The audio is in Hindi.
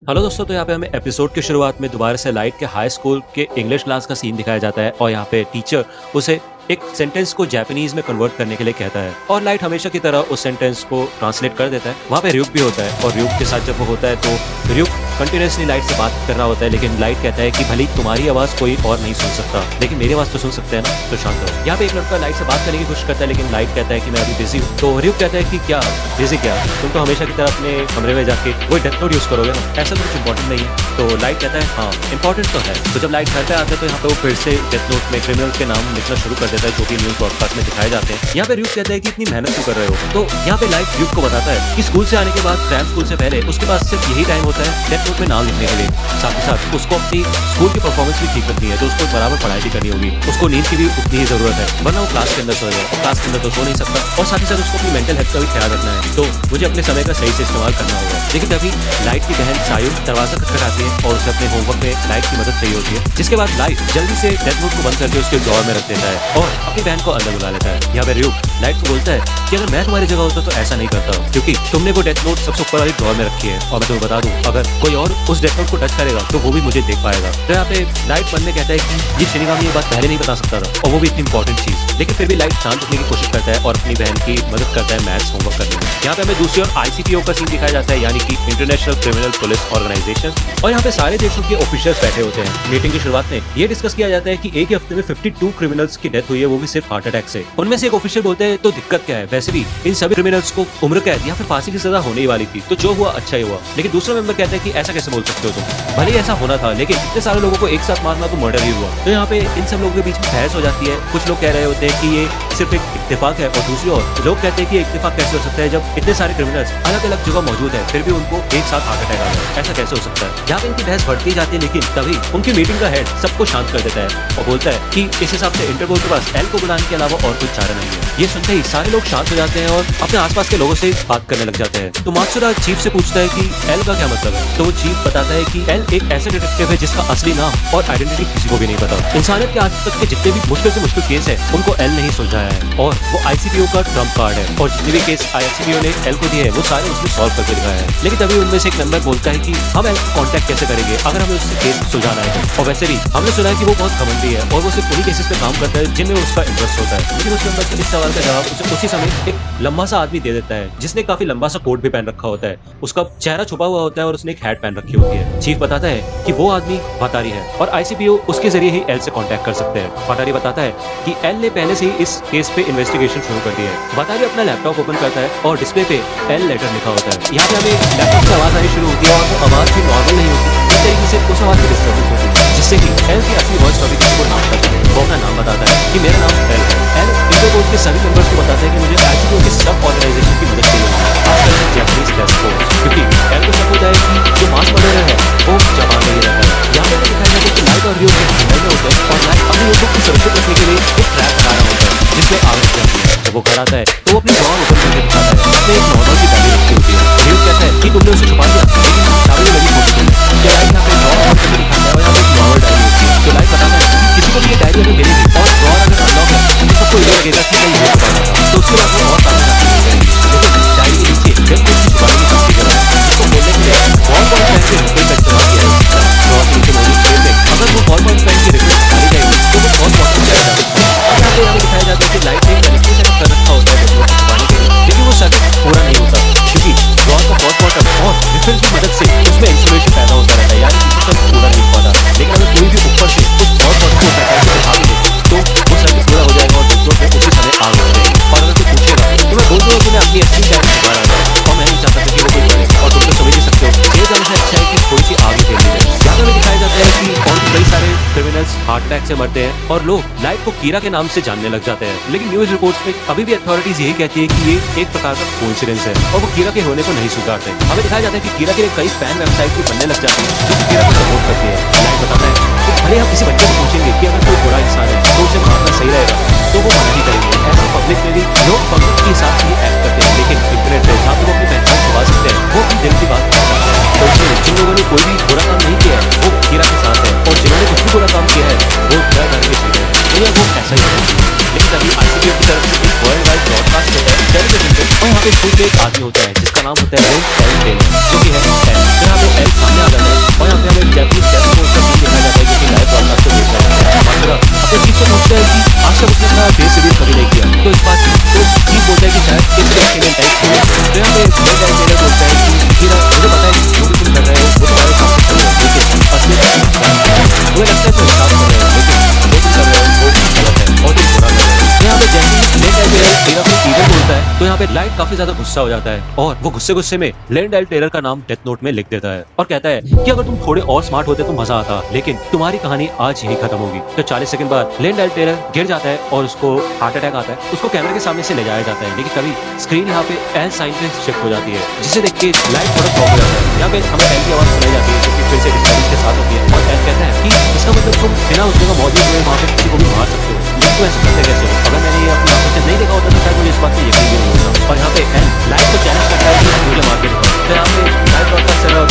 हेलो दोस्तों, तो यहाँ पे हमें एपिसोड की शुरुआत में दोबारा से लाइट के हाई स्कूल के इंग्लिश क्लास का सीन दिखाया जाता है और यहाँ पे टीचर उसे एक सेंटेंस को जापानीज में कन्वर्ट करने के लिए कहता है और लाइट हमेशा की तरह उस सेंटेंस को ट्रांसलेट कर देता है। वहाँ पे रियुक भी होता है और रियुक के साथ जब वो होता है तो रियुक कंटिन्यूसली लाइट से बात कर रहा होता है, लेकिन लाइट कहता है कि भले तुम्हारी आवाज कोई और नहीं सुन सकता लेकिन मेरी आवाज तो सुन सकते हैं ना, तो शांत रहो। यहाँ पे एक लड़का लाइट से बात करने की कोशिश करता है लेकिन लाइट कहता है कि मैं अभी बिजी हूँ। तो रियुक कहता है कि क्या बिजी, क्या तुम तो हमेशा की तरह अपने कमरे में जाके वही डेथ नोट यूज करोगे ना, ऐसा तो कुछ इंपॉर्टेंट नहीं है। तो लाइट कहता है हाँ इंपॉर्टेंट तो है। तो जब लाइट घर पे आता है तो यहाँ पे वो फिर से डेथ नोट में क्रिमिनल्स के नाम लिखना शुरू कर देता है जो कि न्यूज ब्रॉडकास्ट में दिखाए जाते हैं। यहाँ पे रियुक कहता है कि इतनी मेहनत क्यों कर रहे हो। तो यहाँ पे लाइट रियुक को बताता है कि स्कूल से आने के बाद क्रैम स्कूल से पहले उसके पास सिर्फ यही टाइम होता है डेथ नोट में नाम लिखने के लिए। साथ ही साथ उसको अपनी स्कूल की परफॉर्मेंस भी ठीक रखनी है, तो उसको बराबर पढ़ाई भी करनी होगी। उसको नींद की भी उतनी ही जरूरत है, वरना वो क्लास के अंदर सो जाए और क्लास के अंदर तो सो नहीं सकता। और साथ ही साथ उसको अपनी मेंटल हेल्थ का भी ख्याल रखना है, तो मुझे अपने समय का सही से इस्तेमाल करना होगा। लेकिन तभी लाइट की बहन सायु दरवाजा खटखटाती है और उसे अपने होमवर्क में लाइट की मदद चाहिए होती है, जिसके बाद लाइट जल्दी से डेथ नोट को बंद करके उसके ड्रॉअर में रख देता है और अपनी बहन को अंदर बुला लेता है। यहाँ पे रियुक लाइट को बोलता है कि अगर मैं तुम्हारी जगह होता तो ऐसा नहीं करता, क्योंकि तुमने वो डेथ नोट सबसे ऊपर वाली ड्रॉअर में रखी है और मैं तुम्हें बता दूं अगर कोई और उस डेथ नोट को टच करेगा तो वो भी मुझे देख पाएगा। तो यहाँ पे लाइट मन में कहता है कि ये शिनिगामी ये बात पहले नहीं बता सकता था और वो भी इतनी इंपॉर्टेंट चीज। लेकिन फिर भी लाइट शांत रखने की कोशिश करता है और अपनी बहन की मदद करता है मैथ्स होमवर्क करने में। यहाँ पे हमें दूसरी ओर ICPO का सीन दिखाया जाता है, यानी कि इंटरनेशनल क्रिमिनल पुलिस ऑर्गेनाइजेशन। और यहाँ पे सारे देशों के ऑफिसर्स बैठे होते हैं। मीटिंग की शुरुआत में ये डिस्कस किया जाता है कि एक ही हफ्ते में 52 क्रिमिनल्स की डेथ हुई है, वो भी सिर्फ हार्ट अटैक से। उनमें से एक ऑफिसर बोलते हैं तो दिक्कत क्या है, वैसे भी इन सभी क्रिमिनल्स को उम्र कैद या फिर फांसी की सजा होने ही वाली थी, तो जो हुआ अच्छा ही हुआ। लेकिन दूसरा मेंबर कहता है कि ऐसा कैसे बोल सकते हो तुम, भले ही ऐसा होना था लेकिन इतने सारे लोगों को एक साथ मारना तो मर्डर ही हुआ। तो यहाँ पे इन सब लोगों के बीच में बहस हो जाती है। कुछ लोग कह रहे होते हैं कि ये सिर्फ एक इत्तेफाक है और दूसरी ओर लोग कहते हैं कि इत्तेफाक कैसे हो सकता है जब इतने सारे क्रिमिनल्स अलग अलग जगह मौजूद है फिर भी उनको एक साथ हार्ट अटैक आ गया, ऐसा कैसे हो सकता है। यहाँ पे इनकी बहस बढ़ती जाती है लेकिन तभी उनकी मीटिंग का हेड सबको शांत कर देता है और बोलता है कि इस हिसाब से इंटरपोल के पास एल को बुलाने के अलावा और कुछ चारा नहीं है। ये सुनते ही सारे लोग शांत हो जाते हैं और अपने आसपास के लोगों से बात करने लग जाते हैं। तो मात्सुरा चीफ से पूछता है कि एल का क्या मतलब है। तो वो चीफ बताता है कि एल एक ऐसा डिटेक्टिव है जिसका असली नाम और आइडेंटिटी किसी को भी नहीं पता। इंसानियत के आज तक के जितने भी मुश्किल से मुश्किल केस है उनको एल ने ही सुलझाया है और वो ICPO का ट्रम्प कार्ड है और जितने भी केस ICPO ने एल को दिए है वो सारे उसने सॉल्व करके दिखाया है। लेकिन तभी उनमें से एक मेंबर बोलता है कि हम एल को कॉन्टेक्ट कैसे करेंगे अगर हमें उससे केस सुलझाना है तो। और वैसे भी हमने सुना है कि वो बहुत घमंडी है और वो सिर्फ उन्हीं केसेस पे काम करता है जिनमें उसका इंटरेस्ट होता है। लेकिन उस मेंबर के इस सवाल का जवाब उसे उसी समय एक लंबा सा आदमी दे देता है जिसने काफी लंबा सा कोट भी पहन रखा होता है। उसका चेहरा छुपा हुआ होता है और उसने एक हैट पहन रखी होती है। चीफ बताता है कि वो आदमी वातारी है और ICPO उसके जरिए ही एल से कांटेक्ट कर सकते हैं। वातारी बताता है कि एल ने पहले से ही इस केस पे इन्वेस्टिगेशन शुरू कर दी है। वातारी अपना लैपटॉप ओपन करता है और डिस्प्ले पे एल लेटर लिखा होता है। यहाँ पे हमें लैपटॉप की आवाज आनी शुरू होती है और वो आवाज भी नॉर्मल नहीं होती, इस तरीके से उस आवाज की डिस्टर्बेंस होती है जिससे कि एल की असली वॉइस कभी किसी को नाम पता चले। वो अपना नाम बताता है कि मेरा नाम एल है। एल इंटरपोल के सभी मेंबर्स को बताता है कि मुझे ICPO की सब ऑर्गेनाइजेशन की मदद चाहिए, खासकर जैपनीज टास्क फोर्स, क्योंकि एल को शक होता है कि जो मास मर्डरर है वो जापान में ही रहता है। यहाँ पे दिखाया जाता है कि लाइट और रियो के घर में होते हैं और लाइट अपने लोगों को सुरक्षित रखने के लिए एक ट्रैप बना रहा होता है जिसमें आग लग जाती है। जब वो घर आता है तो वो अपनी ड्रॉअर ओपन करके दिखाता है, उसमें एक नॉर्मल सी डायरी रखी होती है। रियो कहता है कि तुमने उसे छुपा दिया लेकिन चाबी लगी होती है। तो लाइट यहाँ पे ड्रॉअर ओपन करके दिखाता है और यहाँ पे एक नॉर्मल डायरी होती है। तो लाइट बताता है कि किसी को भी ये डायरी अगर मिलेगी और ड्रॉअर अगर अनलॉक है तो सबको ये लगेगा कि नहीं ये छुपाना था, तो उसके बाद वो और सामने जाके करेंगे। लेकिन डायरी के नीचे जब भी उसकी छुपाने की काफी जगह है उसको बोलने के लिए बॉल पॉइंट पेन के रिफिल का इस्तेमाल किया है। ड्रॉअर के नीचे मौजूद स्पेस में अगर वो बॉल पॉइंट पेन की रिफिल डाली जाएगी तो वो बहुत वाटर जाया जा सकता है। अब यहाँ पे हमें दिखाया जाता है कि लाइट ने कनेक्शन सेटअप कर रखा होता है डेथ नोट छुपाने के लिए, लेकिन वो सेटअप पूरा नहीं होता क्योंकि ड्रॉअर का बहुत वाटर और रिफिल की मदद से उसमें इंसुलेशन पैदा होता रहता है, यानी कि वो सब पूरा नहीं पाता। लेकिन अगर कोई भी ऊपर से उस बहुत वाटर को पैकेट से दिखा भी दे तो वो सर्किट पूरा हो जाएगा और डेथ नोट में उसी समय आग लग जाएगी। और अगर कोई पूछेगा तो मैं बोल दूंगा कि मैं अपनी असली डायरी छुपा रहा था और मैं नहीं चाहता था कि वो कोई करे, और तुम तो समझ ही सकते हो जेल जाने से अच्छा है कि थोड़ी सी आगे खेल ली जाए। यहाँ पे दिखाया जाता है कि और भी कई सारे क्रिमिनल्स हार्ट अटैक से मरते हैं और लोग लाइट को कीरा के नाम से जानने लग जाते हैं। लेकिन न्यूज रिपोर्ट्स में अभी भी अथॉरिटीज यही कहती है कि ये एक प्रकार का कोइंसिडेंस है और वो कीरा के होने को नहीं स्वीकारते। हमें दिखाया जाता है कि कीरा के लिए कई फैन वेबसाइट भी बनने लग जाती है जो कीरा को सपोर्ट करती है। लाइट बताता है कि भले हम किसी बच्चे को पूछेंगे कि अगर कोई बुरा इंसान है तो उसे मारना सही रहेगा तो वो मना ही करेंगे। ऐसे पब्लिक में भी लोग पब्लिक के हिसाब से ही एक्ट करते हैं, लेकिन इंटरनेट पे जहाँ वो अपनी पहचान छुपा सकते हैं वो अपनी दिल की बात कर सकते हैं। तो इसलिए जिन लोगों ने कोई भी बुरा काम नहीं किया है वो कीरा के साथ है और जिन्होंने कुछ भी बुरा काम किया है वो डर डर के सीधे हैं, तो यह वो ऐसा ही है। लेकिन तभी ICPO की तरफ से एक वर्ल्ड वाइड ब्रॉडकास्ट होता है टेलीविजन पे और यहाँ पे स्कूल में एक आदमी होता है जिसका नाम होता है जो कि है एल। तो यहाँ पे एल सामने आ जाता है काफी ज्यादा गुस्सा हो जाता है और वो गुस्से में लेन डेल टेलर का नाम डेथ नोट में लिख देता है और कहता है कि अगर तुम थोड़े और स्मार्ट होते तो मजा आता, लेकिन तुम्हारी कहानी आज यही खत्म होगी। तो 40 सेकंड बाद लेन डेल टेलर गिर जाता है और उसको हार्ट अटैक आता है। उसको कैमरे के सामने से ले जाया जाता है, लेकिन तभी स्क्रीन यहाँ पे एल साइन पे शिफ्ट हो जाती है, जिसे देख के लाइट थोड़ा शॉक हो जाता है। यहाँ पे हमें एल की आवाज सुनाई जाती है जो कि फिर से डिस्टर्बेंस के साथ होती है और एल कहता है कि इसका मतलब तुम बिना उस जगह मौजूद हुए वहाँ पे किसी को भी मार सकते हो, लेकिन तुम ऐसे करते कैसे हो? अगर मैंने ये अपनी आंखों से नहीं देखा होता तो शायद मुझे इस बात पे यकीन भी नहीं होता। और यहाँ पे एल लाइट को चैलेंज करता है कि मुझे मार के दिखाओ। तो यहाँ पे लाइट और